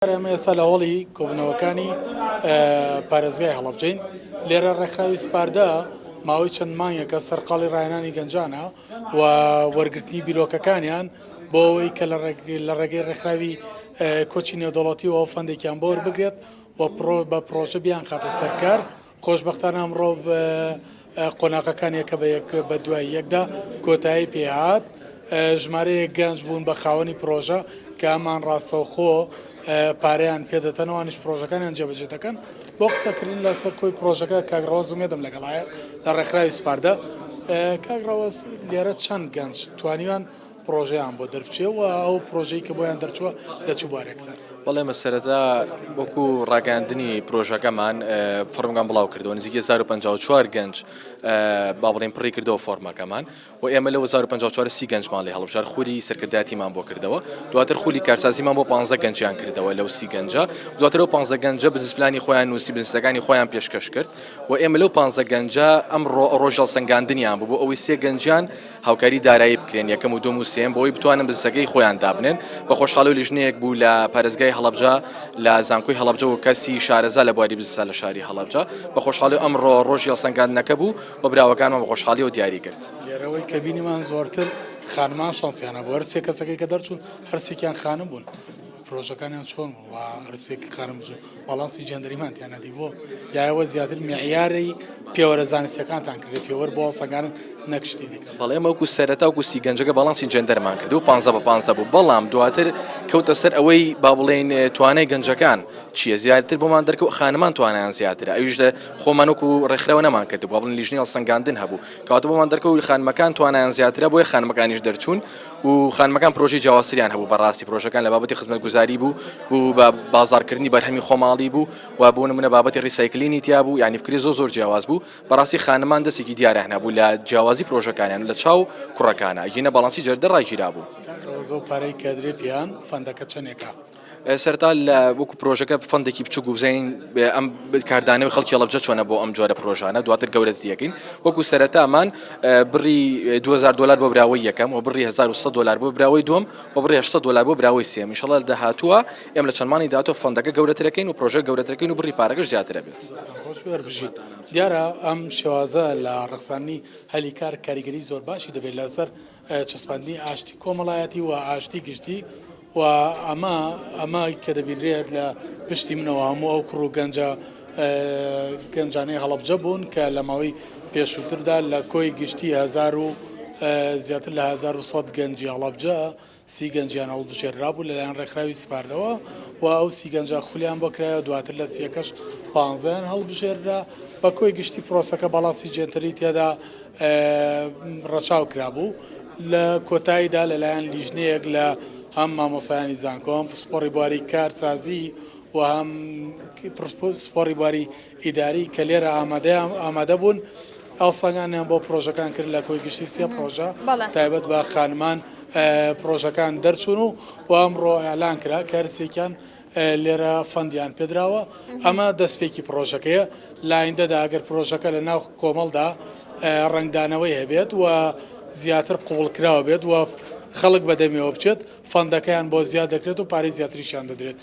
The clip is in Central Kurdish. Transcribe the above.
ئێمە ئێستا لە هەوڵی کۆبوونەوەکانی پارێزگای هەڵەبجەین. لێرە ڕێکخراوی سپاردە ماوەی چەند مانگێکە سەرقاڵی ڕاهێنانی گەنجانە و وەرگرتنی بیرۆکەکانیان بۆ ئەوەی کە لە ڕێگەی ڕێکخراوی کۆچی نێودەوڵەتیەوە فەندێکیان بۆ وەربگرێت و بە پرۆژە بیان خاتە سەرکار. خۆشبەختانە ئەمڕۆ قۆناغەکانیەکە بە دوای یەکدا کۆتایی پێهات. ژمارەیەک گەنج بوون بە خاوەنی پرۆژە کە ئەمان ڕاستەوخۆ پارەیان پێدەتەنەوەنیش پرۆژەکانیان جێبەجێ دەکەن. بۆ قسەکردن لەسەر کۆی پرۆژەکە کاگڕاوە زومێدەم لەگەڵایە لە ڕێکخراوی سپاردە. کاگڕاوە لێرە چەند گەنج توانیوان پرۆژەیان بۆ دەربچێ و ئەو پرۆژەی کە بۆیان دەرچووە لە چ بوارێکدا؟ بەڵێ مەسەرەتا وەکو ڕاگەاندنی پرۆژەکەمان فۆرمەکان بڵاو کردەوە نزیکە 1054 گەنج با بڵێن پڕی کردەوە فۆرمەکەمان و ئێمە لە 1054 سی گەنجمان لێ هەڵبژار خولی سەرکردایەتیمان بۆ کردەوە. دواتر خولی کارسازیمان بۆ 15 گەنجیان کردەوە لەو سی گەنجە. دواتر ئەو 15 گەنجە بزنسپلانی خۆیان نووسی بزنسەکانی خۆیان پێشکەش کرد و ئێمە لەو 15 گەنجە ئەم ڕۆژەڵ سەنگاندنیان بوو بۆ ئەوەی سێ گەنجیان هاوکاری دارایی بکرێن، یەکەم و دوم و سێم بۆی بتوانن بزنسەکەی خۆیان دابنێن. بە خۆشحاڵی و لیژنەیەک بوو لە پارێزگای هەڵەبجە لە زانکۆی هەڵەبجە و کەسی شارەزا لە بواری بزنسە لە شاری هەڵەبجە. بە خۆشحاڵی ئەمڕۆ ڕۆژی هەڵسەنگاندنەکە بوو و براوەکانمان بە خۆشحاڵیەوە دیاری کرد. لێرەوەی کە بینیمان زۆرتر خانمان شانسیانە بۆ هەرسێ کەسەکەی کە دەرچوون هەرسێکیان خانم بوون. پرۆژەکانیان چۆن و هەرسێکی خانم بوو باڵانسی جێندەریمانتیان نەدی بۆ یاەوە زیاتر معیاری پێوەرە زانستیەکانتان کرد پێوەەر بۆ هەڵسەنگاندن نەکشتی دیکە. بەڵێ ئێمە وەکو سەرەتا وەکو سی گەنجەکە باڵانسی جێندەرمان کرد و 15 بە 15 بوو، بەڵام دواتر کەوتە سەر ئەوەی با بڵێن توانای گەنجەکان چییە زیاتر بۆمان دەرکەوت خانمان توانیان زیاترە. ئەویش خۆمان وەکو ڕێکخراوە نەمان کرد با بڵێن لیژنەی هەڵسەنگاندن هەبوو کەواتە بۆمان دەرکەوت خانمەکان توانیان زیاترە بۆیە خانمەکانیش دەرچوون و خانمەکان پرۆژەی جیاوازتریان هەبوو. بەڕاستی پرۆژەکان لە بابەتی خزمەتگوزاری بوو بە بازارکردنی بەرهەمی خۆماڵی بوو و بۆ نمونە بابەتی ڕیسایکلینی تیا بوو، یعنی فکری زۆر جیاواز بوو. بەڕاستی خانمان دەستێکی دیارە هەبوو لە جیاوازی پرۆژەکانیان لە چاو کوڕەکانە ژینە باڵانسی جەردە ڕایگیرا بوو. زۆر پارەی کە درێ پیان فەندەکە چەندێکە؟ سەرتا لە وەکو پرۆژەکە فەندێکی بچووک و بزین ئەم کاردانەوەی خەڵکی هەڵەبجە چۆنە بۆ ئەم جۆرە پرۆژانە دواتر گەورەتریەکەین. وەکو سەرەتامان بڕی $2000 بۆ براوەی یەکەم و بڕی $1100 بۆ براوەی دووەم و بڕی $800 بۆ براوەی سێم. ئینشەڵا داهاتووە ئێمە لە چەندمانی داهاتوە فەندەکە گەورەترەکەین و پرۆژە گەورەترەکەین و بڕی پارەکەش زیاترە بێت. بژیت دیارە ئەم شێوازە لە ڕەخسانی هەلی کاریگەری زۆر باشی دەبێت لەسەر چەسپاندنی ئاشتی کۆمەڵایەتی و ئاشتی گشتی و ئەمە کە دەبینرێت لە پشتی منەوە هەموو ئەو کوڕ و گەنجانەی هەڵەبجە بوون کە لە ماوەی پێشووتردا لە کۆی گشتی زیاتر لە 1100 گەنجی هەڵەبجە سی گەنجیان هەڵبژێررابوو لەلایەن ڕێکخراوی سپاردەوە و ئەو سی گەنجە خولیان بۆ کرایەوە دواتر لە سیەکەش 15 هەڵبژێررا بە کۆی گشتی پرۆسەکە باڵاسی جێنتەری تێدا ڕەچاو کرابوو. لە کۆتاییدا لەلایەن لیژنەیەک لە هەم مامۆسایانی زانکۆم پسپۆڕی بواری کارسازی و هەم سپۆڕی بواری ئیداری کە لێرە ئامادە بوون هەڵسەنگاندیان بۆ پرۆژەکان کرد لە کۆی گشتی سێ پرۆژە تایبەت بە خانمان پرۆژەکان دەرچوون و ئەمڕۆ ئەعلان کرا کە هەرسێکیان لێرە فەندیان پێدراوە. ئەمە دەستپێکی پرۆژەکەیە. لایندەدا ئەگەر پرۆژەکە لە ناو کۆمەڵدا ڕنگدانەوەی هەبێت و زیاتر قوڵکراوە بێت و خەڵک بەدەمیەوە بچێت فەندەکەیان بۆ زیاد دەکرێت و پارەی زیاتریشیان دەدرێت.